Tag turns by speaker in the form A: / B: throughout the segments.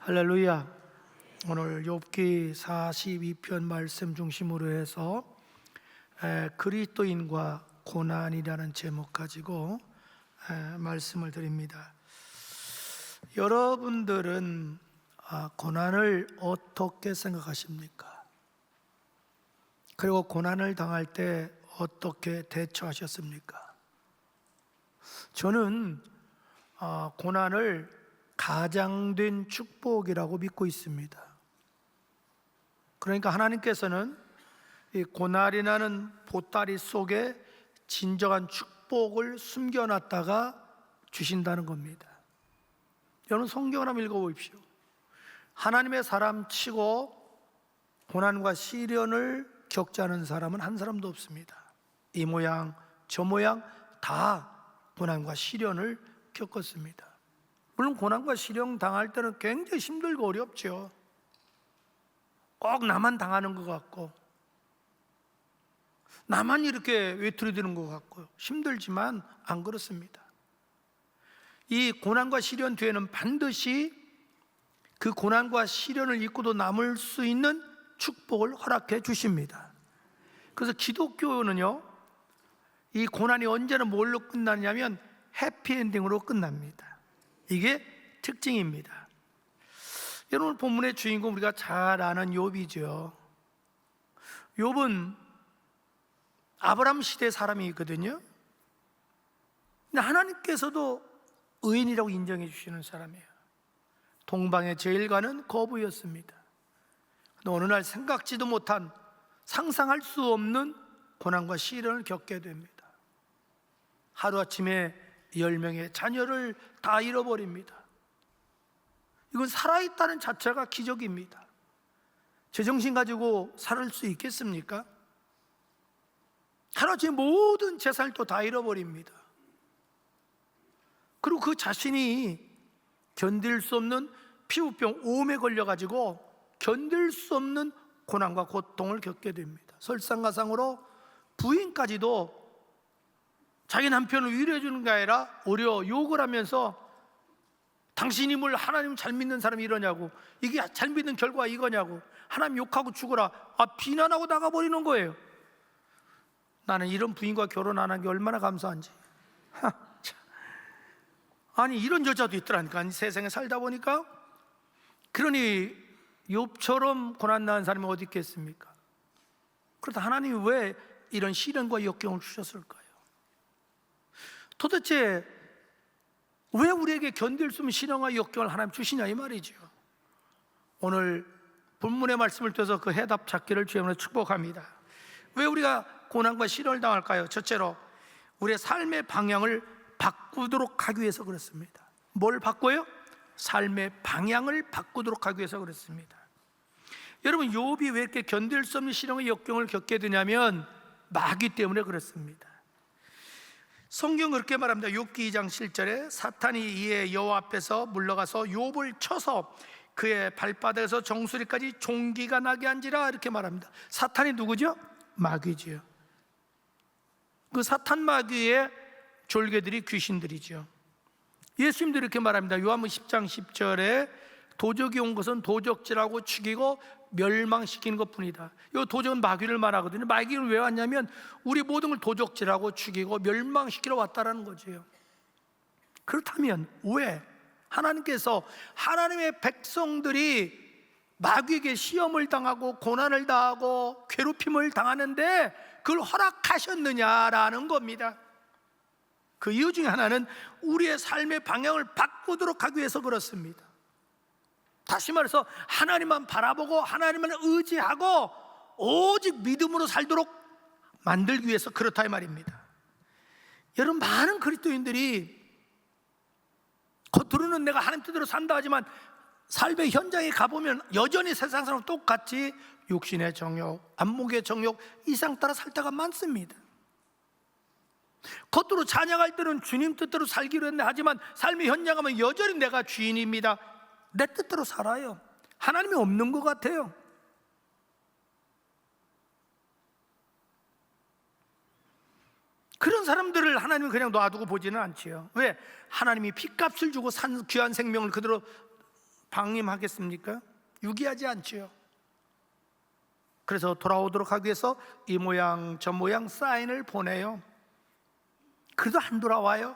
A: 할렐루야. 오늘 욥기 42편 말씀 중심으로 해서 그리스도인과 고난이라는 제목 가지고 말씀을 드립니다. 여러분들은 고난을 어떻게 생각하십니까? 그리고 고난을 당할 때 어떻게 대처하셨습니까? 저는 고난을 가장된 축복이라고 믿고 있습니다. 그러니까 하나님께서는 이 고난이라는 보따리 속에 진정한 축복을 숨겨놨다가 주신다는 겁니다. 여러분 성경을 한번 읽어보십시오. 하나님의 사람 치고 고난과 시련을 겪지 않은 사람은 한 사람도 없습니다. 이 모양 저 모양 다 고난과 시련을 겪었습니다. 물론 고난과 시련 당할 때는 굉장히 힘들고 어렵죠. 꼭 나만 당하는 것 같고 나만 이렇게 외톨이 되는 것 같고 힘들지만 안 그렇습니다. 이 고난과 시련 뒤에는 반드시 그 고난과 시련을 잊고도 남을 수 있는 축복을 허락해 주십니다. 그래서 기독교는요, 이 고난이 언제나 뭘로 끝나냐면 해피엔딩으로 끝납니다. 이게 특징입니다. 여러분 본문의 주인공 우리가 잘 아는 욥이죠. 욥은 아브라함 시대 사람이거든요. 근데 하나님께서도 의인이라고 인정해 주시는 사람이에요. 동방의 제일가는 거부였습니다. 근데 어느 날 생각지도 못한 상상할 수 없는 고난과 시련을 겪게 됩니다. 하루아침에 10명의 자녀를 다 잃어버립니다. 이건 살아있다는 자체가 기적입니다. 제정신 가지고 살 수 있겠습니까? 하루아침에 모든 재산을 또 다 잃어버립니다. 그리고 그 자신이 견딜 수 없는 피부병 오음에 걸려가지고 견딜 수 없는 고난과 고통을 겪게 됩니다. 설상가상으로 부인까지도 자기 남편을 위로해 주는 게 아니라 오히려 욕을 하면서 당신이 뭘 하나님 잘 믿는 사람이 이러냐고, 이게 잘 믿는 결과가 이거냐고, 하나님 욕하고 죽어라, 비난하고 나가버리는 거예요. 나는 이런 부인과 결혼 안 한 게 얼마나 감사한지. 아니 이런 여자도 있더라니까, 세상에 살다 보니까. 그러니 욥처럼 고난당한 사람이 어디 있겠습니까? 그렇다 하나님이 왜 이런 시련과 역경을 주셨을까요? 도대체 왜 우리에게 견딜 수 없는 시련과 역경을 하나님 주시냐 이 말이죠. 오늘 본문의 말씀을 통해서 그 해답 찾기를 주님으로 축복합니다. 왜 우리가 고난과 시련을 당할까요? 첫째로 우리의 삶의 방향을 바꾸도록 하기 위해서 그렇습니다. 뭘 바꿔요? 삶의 방향을 바꾸도록 하기 위해서 그렇습니다. 여러분 욥이 왜 이렇게 견딜 수 없는 시련과 역경을 겪게 되냐면 마귀 때문에 그렇습니다. 성경 그렇게 말합니다. 욥기 2장 7절에 사탄이 이에 여호와 앞에서 물러가서 욥을 쳐서 그의 발바닥에서 정수리까지 종기가 나게 한지라, 이렇게 말합니다. 사탄이 누구죠? 마귀지요. 그 사탄 마귀의 졸개들이 귀신들이죠. 예수님도 이렇게 말합니다. 요한복음 10장 10절에 도적이 온 것은 도적질하고 죽이고 멸망시키는 것뿐이다. 이 도적은 마귀를 말하거든요. 마귀는 왜 왔냐면 우리 모든 걸 도적질하고 죽이고 멸망시키러 왔다라는 거죠. 그렇다면 왜 하나님께서 하나님의 백성들이 마귀에게 시험을 당하고 고난을 당하고 괴롭힘을 당하는데 그걸 허락하셨느냐라는 겁니다. 그 이유 중에 하나는 우리의 삶의 방향을 바꾸도록 하기 위해서 그렇습니다. 다시 말해서 하나님만 바라보고 하나님만 의지하고 오직 믿음으로 살도록 만들기 위해서 그렇다 이 말입니다. 여러분 많은 그리스도인들이 겉으로는 내가 하나님 뜻대로 산다 하지만 삶의 현장에 가보면 여전히 세상 사람과 똑같이 육신의 정욕, 안목의 정욕, 이상 따라 살 때가 많습니다. 겉으로 찬양할 때는 주님 뜻대로 살기로 했네 하지만 삶의 현장 가면 여전히 내가 주인입니다, 내 뜻대로 살아요. 하나님이 없는 것 같아요. 그런 사람들을 하나님은 그냥 놔두고 보지는 않지요. 왜? 하나님이 핏값을 주고 산 귀한 생명을 그대로 방임하겠습니까? 유기하지 않지요. 그래서 돌아오도록 하기 위해서 이 모양 저 모양 사인을 보내요. 그래도 안 돌아와요.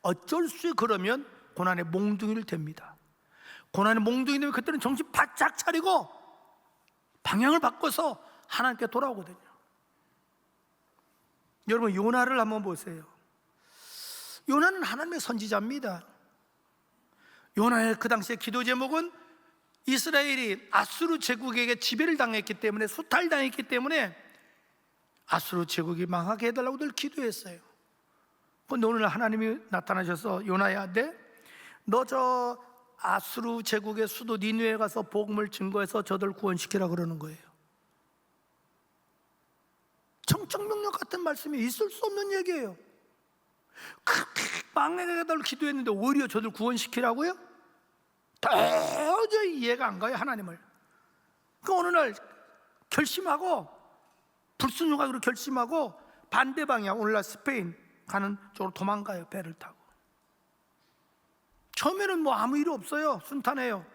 A: 어쩔 수 없이 그러면 고난의 몽둥이를 댑니다. 고난의 몽둥이 되면 그때는 정신 바짝 차리고 방향을 바꿔서 하나님께 돌아오거든요. 여러분, 요나를 한번 보세요. 요나는 하나님의 선지자입니다. 요나의 그 당시의 기도 제목은 이스라엘이 아수르 제국에게 지배를 당했기 때문에, 수탈당했기 때문에 아수르 제국이 망하게 해달라고 늘 기도했어요. 그런데 오늘 하나님이 나타나셔서 요나야, 너 저 아수르 제국의 수도 니느웨에 가서 복음을 증거해서 저들 구원시키라 그러는 거예요. 청천벽력 같은 말씀이 있을 수 없는 얘기예요. 그렇게 망하게 해달라고 기도했는데 오히려 저들 구원시키라고요? 도저히 이해가 안 가요, 하나님을. 그 어느 날 결심하고, 불순종하기로 결심하고 반대 방향, 오늘날 스페인 가는 쪽으로 도망가요, 배를 타고. 처음에는 뭐 아무 일이 없어요, 순탄해요.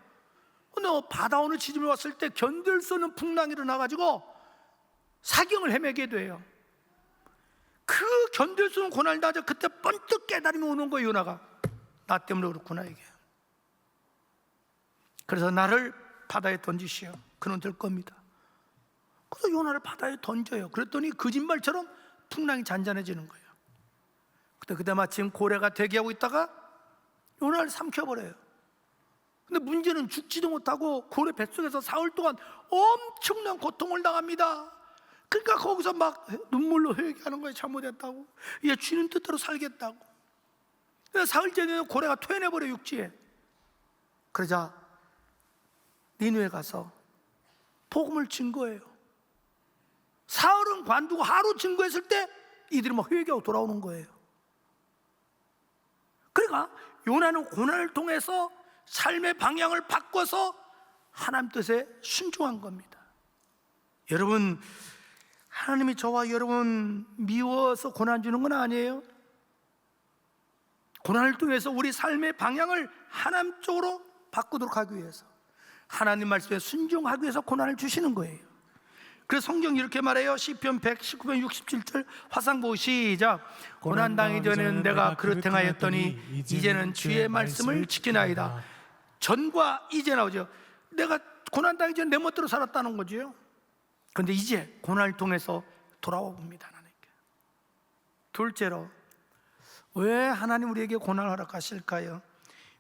A: 근데 바다오는 지점에 왔을 때 견딜 수 없는 풍랑이 일어나가지고 사경을 헤매게 돼요. 그 견딜 수 없는 고난을 당하자 그때 번뜩 깨달음이 오는 거예요. 요나가 나 때문에 그렇구나, 이게. 그래서 나를 바다에 던지시오. 그는 될 겁니다. 그래서 요나를 바다에 던져요. 그랬더니 거짓말처럼 풍랑이 잔잔해지는 거예요. 그때 마침 고래가 대기하고 있다가 요나를 삼켜버려요. 근데 문제는 죽지도 못하고 고래 뱃속에서 사흘 동안 엄청난 고통을 당합니다. 그러니까 거기서 막 눈물로 회개하는 거예요. 잘못했다고, 이제 주님 뜻대로 살겠다고. 사흘째 되면 고래가 토해내버려, 육지에. 그러자 니느웨 가서 복음을 증거해요. 사흘은 관두고 하루 증거했을 때 이들이 막 회개하고 돌아오는 거예요. 그러니까 요나는 고난을 통해서 삶의 방향을 바꿔서 하나님 뜻에 순종한 겁니다. 여러분, 하나님이 저와 여러분 미워서 고난 주는 건 아니에요. 고난을 통해서 우리 삶의 방향을 하나님 쪽으로 바꾸도록 하기 위해서, 하나님 말씀에 순종하기 위해서 고난을 주시는 거예요. 그래서 성경이 이렇게 말해요. 시편 119편 67절 화상보 시작. 고난 당하기 전에는 내가 그릇 행하였더니 이제는 주의 말씀을 지키나이다. 전과 이제 나오죠. 내가 고난 당하기 전에 내 멋대로 살았다는 거죠. 그런데 이제 고난을 통해서 돌아와 봅니다, 하나님께. 둘째로, 왜 하나님 우리에게 고난을 허락하실까요?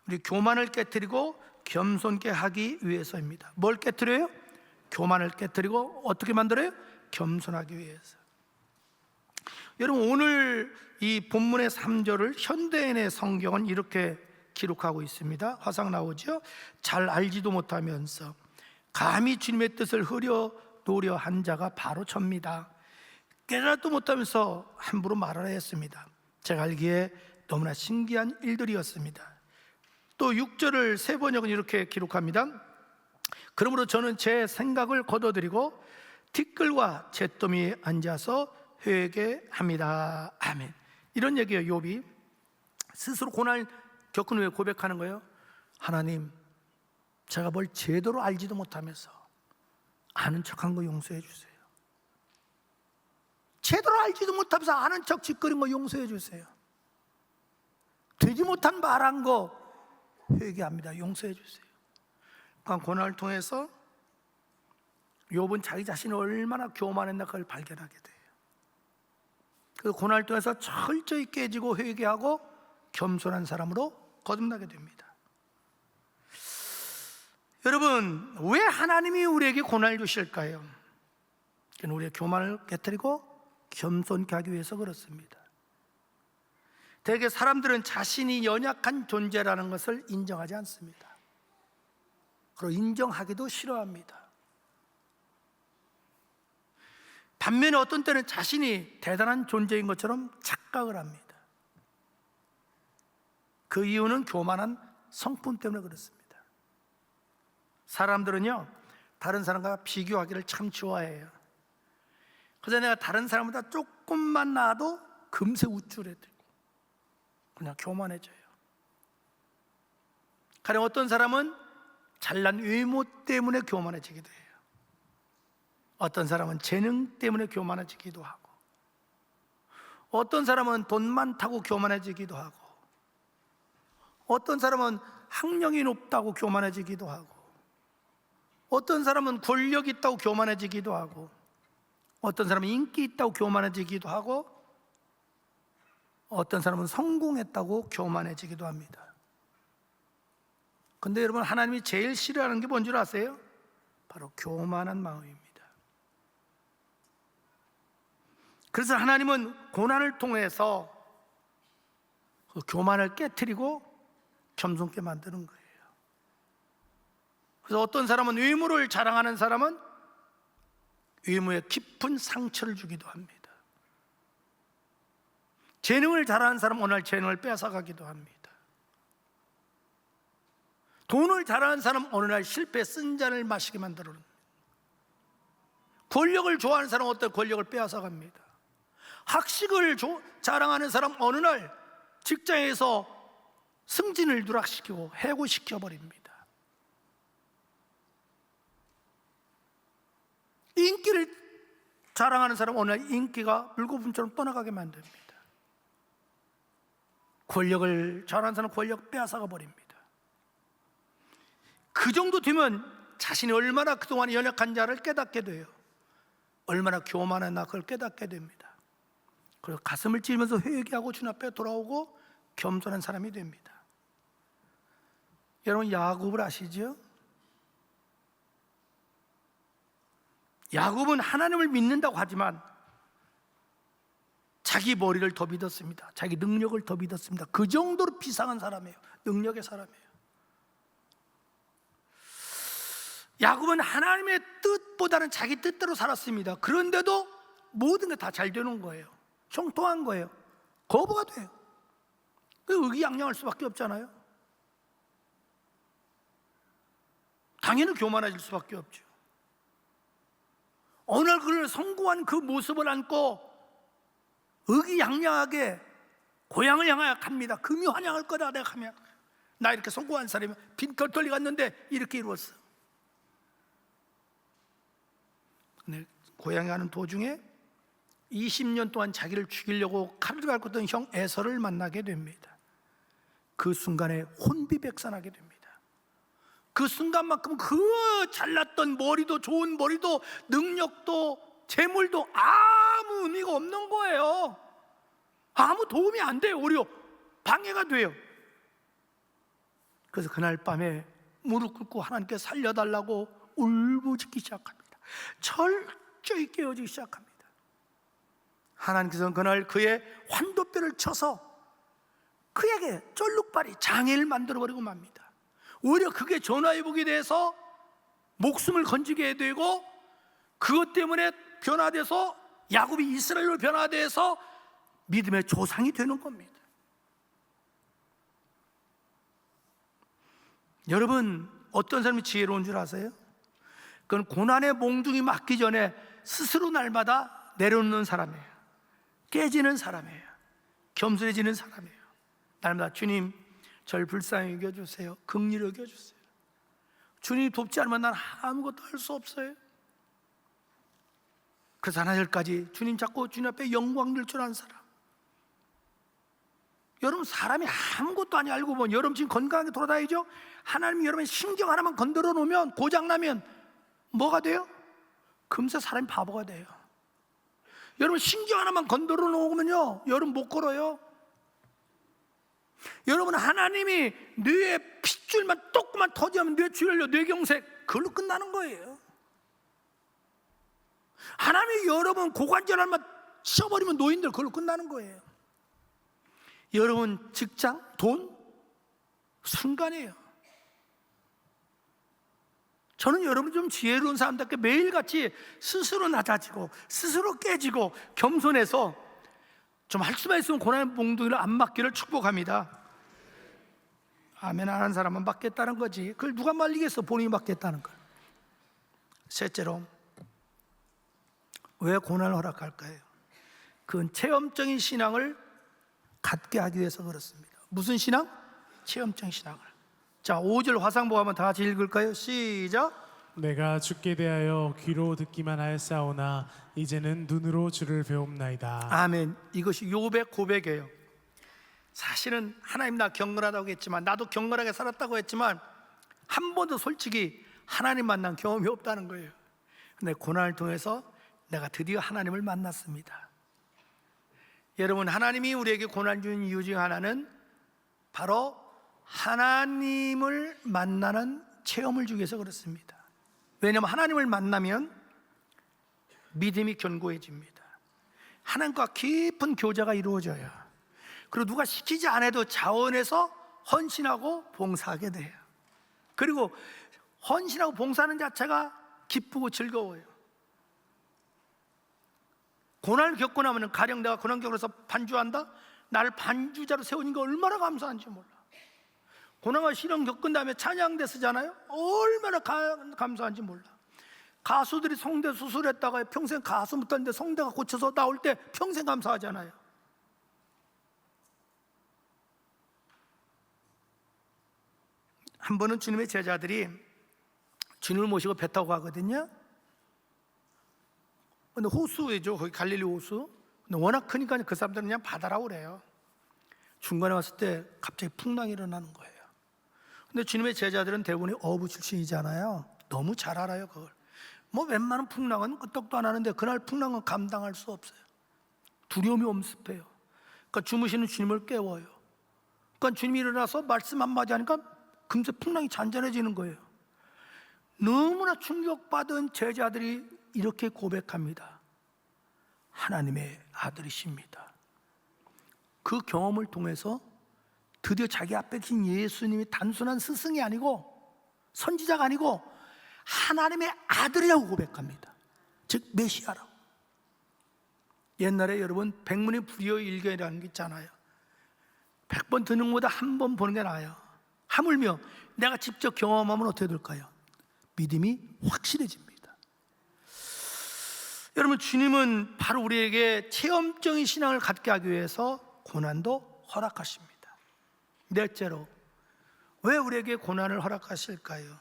A: 우리 교만을 깨뜨리고 겸손케 하기 위해서입니다. 뭘 깨뜨려요? 교만을 깨뜨리고 어떻게 만들어요? 겸손하기 위해서. 여러분, 오늘 이 본문의 3절을 현대인의 성경은 이렇게 기록하고 있습니다. 화상 나오죠? 잘 알지도 못하면서 감히 주님의 뜻을 흐려 노려 한 자가 바로 접니다. 깨달지도 못하면서 함부로 말하라 했습니다. 제가 알기에 너무나 신기한 일들이었습니다. 또 6절을 세 번역은 이렇게 기록합니다. 그러므로 저는 제 생각을 거둬들이고 티끌과 잿더미에 앉아서 회개합니다. 아멘. 이런 얘기예요. 욥이 스스로 고난을 겪은 후에 고백하는 거예요. 하나님, 제가 뭘 제대로 알지도 못하면서 아는 척한 거 용서해 주세요. 제대로 알지도 못하면서 아는 척 짓거린 거 용서해 주세요. 되지 못한 말한 거 회개합니다. 용서해 주세요. 그러니까 고난을 통해서 욥은 자기 자신이 얼마나 교만했나 그걸 발견하게 돼요. 그 고난을 통해서 철저히 깨지고 회개하고 겸손한 사람으로 거듭나게 됩니다. 여러분, 왜 하나님이 우리에게 고난을 주실까요? 우리의 교만을 깨뜨리고 겸손케 하기 위해서 그렇습니다. 대개 사람들은 자신이 연약한 존재라는 것을 인정하지 않습니다. 그리고 인정하기도 싫어합니다. 반면에 어떤 때는 자신이 대단한 존재인 것처럼 착각을 합니다. 그 이유는 교만한 성품 때문에 그렇습니다. 사람들은요, 다른 사람과 비교하기를 참 좋아해요. 그래서 내가 다른 사람보다 조금만 나아도 금세 우쭐해지고 그냥 교만해져요. 가령 어떤 사람은 잘난 외모 때문에 교만해지기도 해요. 어떤 사람은 재능 때문에 교만해지기도 하고, 어떤 사람은 돈 많다고 교만해지기도 하고, 어떤 사람은 학력이 높다고 교만해지기도 하고, 어떤 사람은 권력 있다고 교만해지기도 하고, 어떤 사람은 인기 있다고 교만해지기도 하고, 어떤 사람은 성공했다고 교만해지기도 합니다. 근데 여러분, 하나님이 제일 싫어하는 게 뭔 줄 아세요? 바로 교만한 마음입니다. 그래서 하나님은 고난을 통해서 그 교만을 깨트리고 겸손케 만드는 거예요. 그래서 어떤 사람은 외모를 자랑하는 사람은 외모에 깊은 상처를 주기도 합니다. 재능을 잘하는 사람은 어느 날 재능을 뺏어가기도 합니다. 돈을 잘하는 사람은 어느 날 실패 쓴 잔을 마시게 만들어요. 권력을 좋아하는 사람은 어떤 권력을 빼앗아갑니다. 학식을 자랑하는 사람은 어느 날 직장에서 승진을 누락시키고 해고시켜버립니다. 인기를 자랑하는 사람은 어느 날 인기가 물거품처럼 떠나가게 만듭니다. 권력을 자랑하는 사람은 권력 빼앗아가 버립니다. 그 정도 되면 자신이 얼마나 그동안 연약한 자를 깨닫게 돼요. 얼마나 교만했나 그걸 깨닫게 됩니다. 그래서 가슴을 찌르면서 회개하고 주님 앞에 돌아오고 겸손한 사람이 됩니다. 여러분, 야곱을 아시죠? 야곱은 하나님을 믿는다고 하지만 자기 머리를 더 믿었습니다. 자기 능력을 더 믿었습니다. 그 정도로 비상한 사람이에요. 능력의 사람이에요. 야곱은 하나님의 뜻보다는 자기 뜻대로 살았습니다. 그런데도 모든 게 다 잘 되는 거예요. 형통한 거예요. 거부가 돼요. 의기양양할 수밖에 없잖아요. 당연히 교만해질 수밖에 없죠. 어느 날 그를 성공한 그 모습을 안고 의기양양하게 고향을 향하여 갑니다. 금이 환영할 거다. 내가 가면 나 이렇게 성공한 사람이 빈털털리 갔는데 이렇게 이루었어. 근데 고향에 가는 도중에 20년 동안 자기를 죽이려고 칼을 갈고 있던 형 에서를 만나게 됩니다. 그 순간에 혼비백산하게 됩니다. 그 순간만큼 그 잘났던 머리도 좋은 머리도 능력도 재물도 아무 의미가 없는 거예요. 아무 도움이 안 돼요. 오히려 방해가 돼요. 그래서 그날 밤에 무릎 꿇고 하나님께 살려달라고 울부짖기 시작합니다. 철저히 깨어지기 시작합니다. 하나님께서는 그날 그의 환도뼈를 쳐서 그에게 쫄룩발이 장애를 만들어버리고 맙니다. 오히려 그게 전화위복이 돼서 목숨을 건지게 되고, 그것 때문에 변화돼서 야곱이 이스라엘로 변화돼서 믿음의 조상이 되는 겁니다. 여러분, 어떤 사람이 지혜로운 줄 아세요? 그건 고난의 몽둥이 맞기 전에 스스로 날마다 내려놓는 사람이에요. 깨지는 사람이에요. 겸손해지는 사람이에요. 날마다 주님, 저를 불쌍히 여겨주세요. 긍휼히 여겨주세요. 주님이 돕지 않으면 난 아무것도 할 수 없어요. 그래서 하나절까지 주님 잡고 주님 앞에 영광 들 줄 아는 사람. 여러분, 사람이 아무것도 아니 알고 보면, 여러분 지금 건강하게 돌아다니죠? 하나님이 여러분 신경 하나만 건드려 놓으면, 고장나면 뭐가 돼요? 금세 사람이 바보가 돼요. 여러분 신경 하나만 건드려 놓으면요, 여러분 못 걸어요. 여러분, 하나님이 뇌에 핏줄만 조금만 터지면 뇌출혈, 뇌경색, 그걸로 끝나는 거예요. 하나님이 여러분 고관절 하나만 씌워버리면 노인들 그걸로 끝나는 거예요. 여러분 직장, 돈, 순간이에요. 저는 여러분 좀 지혜로운 사람답게 매일같이 스스로 낮아지고 스스로 깨지고 겸손해서 좀 할 수만 있으면 고난의 몽둥이를 안 맞기를 축복합니다. 아멘 안 하는 사람은 맞겠다는 거지. 그걸 누가 말리겠어, 본인이 맞겠다는 걸. 셋째로, 왜 고난을 허락할까요? 그건 체험적인 신앙을 갖게 하기 위해서 그렇습니다. 무슨 신앙? 체험적인 신앙을. 자, 5절 화상복 한번 다 같이 읽을까요? 시작.
B: 내가 주께 대하여 귀로 듣기만 하였사오나 이제는 눈으로 주를 배움나이다.
A: 아멘. 이것이 욥의 고백이에요. 사실은 하나님 나 경건하다고 했지만, 나도 경건하게 살았다고 했지만 한 번도 솔직히 하나님 만난 경험이 없다는 거예요. 근데 고난을 통해서 내가 드디어 하나님을 만났습니다. 여러분, 하나님이 우리에게 고난 주는 이유 중 하나는 바로 하나님을 만나는 체험을 주기 위해서 그렇습니다. 왜냐하면 하나님을 만나면 믿음이 견고해집니다. 하나님과 깊은 교제가 이루어져요. 그리고 누가 시키지 않아도 자원해서 헌신하고 봉사하게 돼요. 그리고 헌신하고 봉사하는 자체가 기쁘고 즐거워요. 고난을 겪고 나면, 가령 내가 고난 겪어서 반주한다? 나를 반주자로 세우니까 얼마나 감사한지 몰라. 고난과 시련 겪은 다음에 찬양대 쓰잖아요. 얼마나 감사한지 몰라. 가수들이 성대 수술했다가 평생 가수 못하는데 성대가 고쳐서 나올 때 평생 감사하잖아요. 한 번은 주님의 제자들이 주님을 모시고 배 타고 가거든요. 근데 호수죠, 거기 갈릴리 호수. 근데 워낙 크니까 그 사람들은 그냥 바다라고 그래요. 중간에 왔을 때 갑자기 풍랑이 일어나는 거예요. 근데 주님의 제자들은 대부분이 어부 출신이잖아요. 너무 잘 알아요, 그걸. 뭐 웬만한 풍랑은 끄떡도 안 하는데 그날 풍랑은 감당할 수 없어요. 두려움이 엄습해요. 그러니까 주무시는 주님을 깨워요. 그러니까 주님이 일어나서 말씀 한마디 하니까 금세 풍랑이 잔잔해지는 거예요. 너무나 충격받은 제자들이 이렇게 고백합니다. 하나님의 아들이십니다. 그 경험을 통해서 드디어 자기 앞에 계신 예수님이 단순한 스승이 아니고 선지자가 아니고 하나님의 아들이라고 고백합니다. 즉 메시아라고. 옛날에 여러분 백문이 불여일견이라는 게 있잖아요. 100번 듣는 것보다 한 번 보는 게 나아요. 하물며 내가 직접 경험하면 어떻게 될까요? 믿음이 확실해집니다. 여러분, 주님은 바로 우리에게 체험적인 신앙을 갖게 하기 위해서 고난도 허락하십니다. 넷째로, 왜 우리에게 고난을 허락하실까요?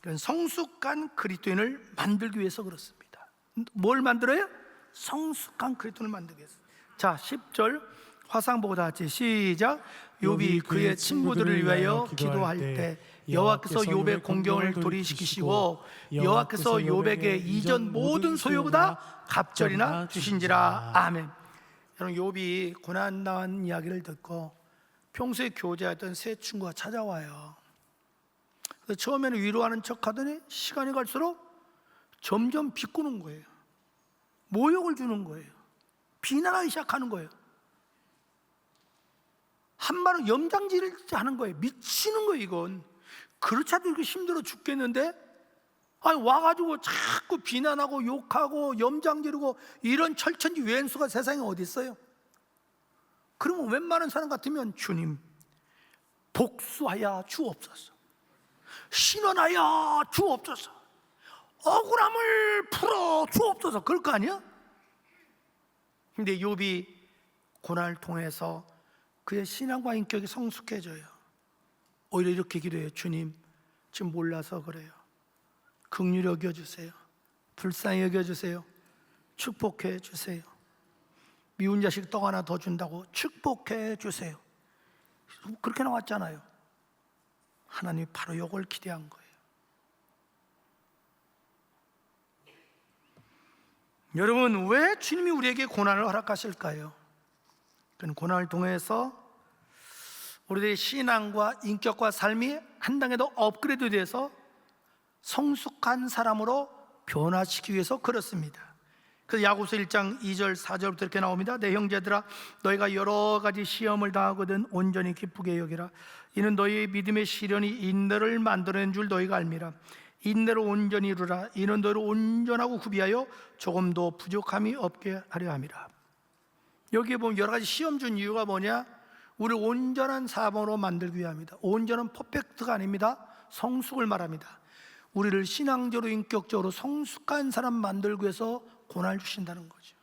A: 그건 성숙한 그리스도인을 만들기 위해서 그렇습니다. 뭘 만들어요? 성숙한 그리스도인을 만들기 위해서. 자, 10절 화상 보고 다 같이 시작. 욥이 그의 친구들을 위하여 기도할 때 여호와께서 욥의 공경을 도리시키시고 여호와께서 욥에게 이전 모든 소유보다 갑절이나 주신지라. 아멘. 여러분, 욥이 고난당한 이야기를 듣고 평소에 교제하던 세 친구가 찾아와요. 그래서 처음에는 위로하는 척하더니 시간이 갈수록 점점 비꼬는 거예요. 모욕을 주는 거예요. 비난하기 시작하는 거예요. 한마디로 염장질을 하는 거예요. 미치는 거예요. 이건 그렇지 않아도 이렇게 힘들어 죽겠는데, 아니 와가지고 자꾸 비난하고 욕하고 염장지르고 이런 철천지 왼수가 세상에 어디 있어요? 그러면 웬만한 사람 같으면 주님 복수하여 주옵소서, 신원하여 주옵소서, 억울함을 풀어 주옵소서, 그럴 거 아니야? 근데 욥이 고난을 통해서 그의 신앙과 인격이 성숙해져요. 오히려 이렇게 기도해요. 주님, 지금 몰라서 그래요. 긍휼히 여겨주세요. 불쌍히 여겨주세요. 축복해 주세요. 미운 자식 떡 하나 더 준다고 축복해 주세요. 그렇게 나왔잖아요. 하나님이 바로 이걸 기대한 거예요. 여러분, 왜 주님이 우리에게 고난을 허락하실까요? 그는 고난을 통해서 우리들의 신앙과 인격과 삶이 한 단계 더 업그레이드돼서 성숙한 사람으로 변화시키기 위해서 그렇습니다. 그래서 야고보서 1장 2절 4절부터 이렇게 나옵니다. 내 형제들아, 너희가 여러 가지 시험을 당하거든 온전히 기쁘게 여기라. 이는 너희의 믿음의 시련이 인내를 만들어낸 줄 너희가 알미라. 인내를 온전히 이루라. 이는 너희를 온전하고 구비하여 조금도 부족함이 없게 하려 함이라. 여기에 보면 여러 가지 시험 준 이유가 뭐냐? 우리를 온전한 사람으로 만들기 위함이다. 온전한 퍼펙트가 아닙니다. 성숙을 말합니다. 우리를 신앙적으로 인격적으로 성숙한 사람 만들기 위해서 고난을 주신다는 거죠.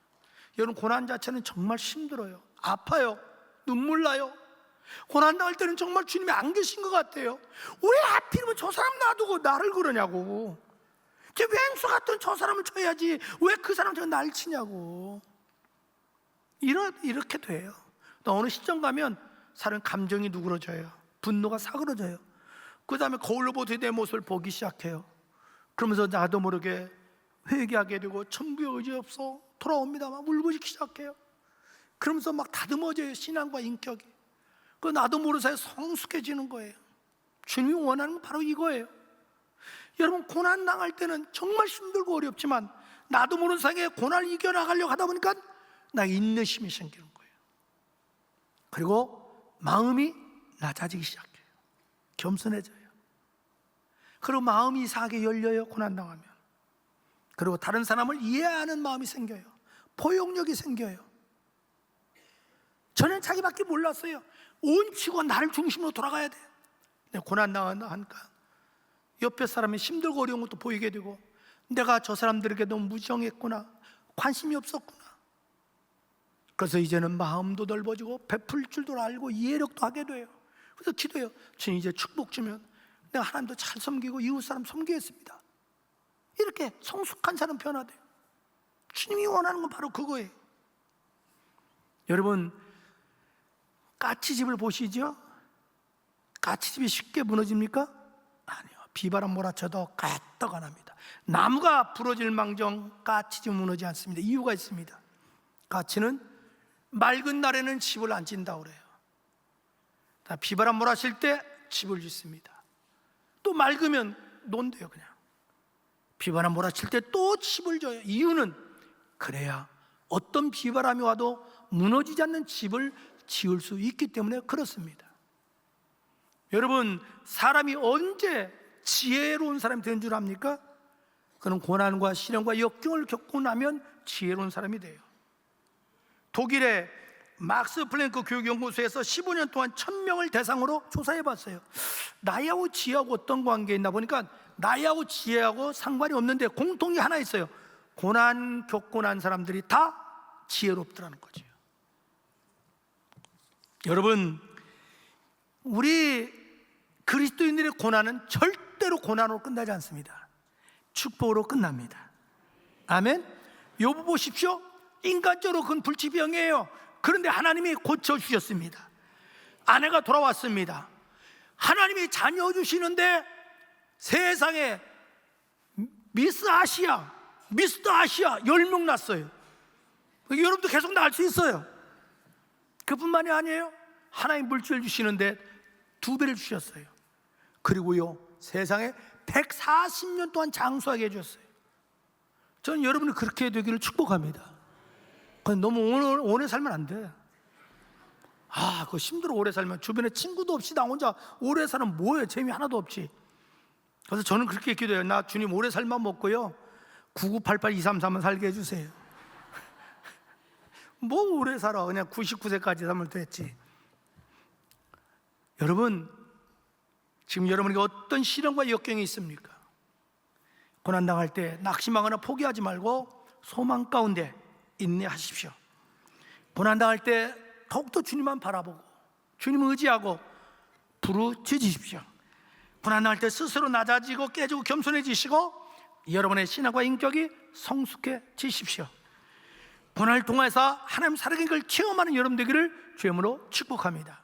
A: 여러분, 고난 자체는 정말 힘들어요. 아파요. 눈물 나요. 고난당할 때는 정말 주님이 안 계신 것 같아요. 왜 하필이면 저 사람 놔두고 나를 그러냐고. 제 왼수 같은 저 사람을 쳐야지 왜 그 사람처럼 날 치냐고. 이렇게 돼요. 또 어느 시점 가면 사람 감정이 누그러져요. 분노가 사그러져요. 그 다음에 거울로 보듯이 내 모습을 보기 시작해요. 그러면서 나도 모르게 회개하게 되고 천부의 의지 없어 돌아옵니다. 막 울부짖기 시작해요. 그러면서 막 다듬어져요. 신앙과 인격이. 그 나도 모르는 사이에 성숙해지는 거예요. 주님이 원하는 건 바로 이거예요. 여러분, 고난당할 때는 정말 힘들고 어렵지만 나도 모르는 사이에 고난을 이겨나가려고 하다 보니까 나 인내심이 생기는 거예요. 그리고 마음이 낮아지기 시작해요. 겸손해져요. 그리고 마음이 이상하게 열려요. 고난당하면. 그리고 다른 사람을 이해하는 마음이 생겨요. 포용력이 생겨요. 저는 자기밖에 몰랐어요. 온 치고 나를 중심으로 돌아가야 돼. 고난당하니까 옆에 사람이 힘들고 어려운 것도 보이게 되고, 내가 저 사람들에게 너무 무정했구나, 관심이 없었구나. 그래서 이제는 마음도 넓어지고 베풀 줄도 알고 이해력도 하게 돼요. 그래서 기도해요. 주님, 이제 축복 주면 내가 하나님도 잘 섬기고 이웃 사람 섬기겠습니다. 이렇게 성숙한 사람 변화돼요. 주님이 원하는 건 바로 그거예요. 여러분, 까치집을 보시죠? 까치집이 쉽게 무너집니까? 아니요. 비바람 몰아쳐도 까딱가 납니다. 나무가 부러질 망정 까치집 무너지지 않습니다. 이유가 있습니다. 까치는 맑은 날에는 집을 안 짓는다고 그래요. 비바람 몰아칠 때 집을 짓습니다. 또 맑으면 논대요. 그냥 비바람 몰아칠 때 또 집을 져요. 이유는 그래야 어떤 비바람이 와도 무너지지 않는 집을 지을 수 있기 때문에 그렇습니다. 여러분, 사람이 언제 지혜로운 사람이 되는 줄 압니까? 그는 고난과 시련과 역경을 겪고 나면 지혜로운 사람이 돼요. 독일의 막스 플랭크 교육연구소에서 15년 동안 1000명을 대상으로 조사해봤어요. 나하고 지혜하고 어떤 관계에 있나 보니까 나하고 지혜하고 상관이 없는데 공통이 하나 있어요. 고난 겪고 난 사람들이 다 지혜롭더라는 거죠. 여러분, 우리 그리스도인들의 고난은 절대로 고난으로 끝나지 않습니다. 축복으로 끝납니다. 아멘. 욥 보십시오. 인간적으로 그건 불치병이에요. 그런데 하나님이 고쳐주셨습니다. 아내가 돌아왔습니다. 하나님이 자녀 주시는데 세상에 미스 아시아, 미스터 아시아 10명 났어요. 여러분도 계속 날 수 있어요. 그뿐만이 아니에요. 하나님 물질 주시는데 2배를 주셨어요. 그리고요, 세상에 140년 동안 장수하게 해주셨어요. 저는 여러분이 그렇게 되기를 축복합니다. 너무 오래 살면 안 돼. 그거 힘들어. 오래 살면 주변에 친구도 없이 나 혼자 오래 살면 뭐해? 재미 하나도 없지. 그래서 저는 그렇게 기도해요. 나 주님 오래 살만 먹고요 9988233만 살게 해주세요. 뭐 오래 살아. 그냥 99세까지 살면 됐지. 여러분, 지금 여러분에게 어떤 시련과 역경이 있습니까? 고난당할 때 낙심하거나 포기하지 말고 소망 가운데 인내하십시오. 고난당할 때 더욱더 주님만 바라보고 주님을 의지하고 부르짖으십시오. 고난당할 때 스스로 낮아지고 깨지고 겸손해지시고 여러분의 신앙과 인격이 성숙해지십시오. 고난을 통해서 하나님 살아계신 걸 체험하는 여러분 되기를 주님으로 축복합니다.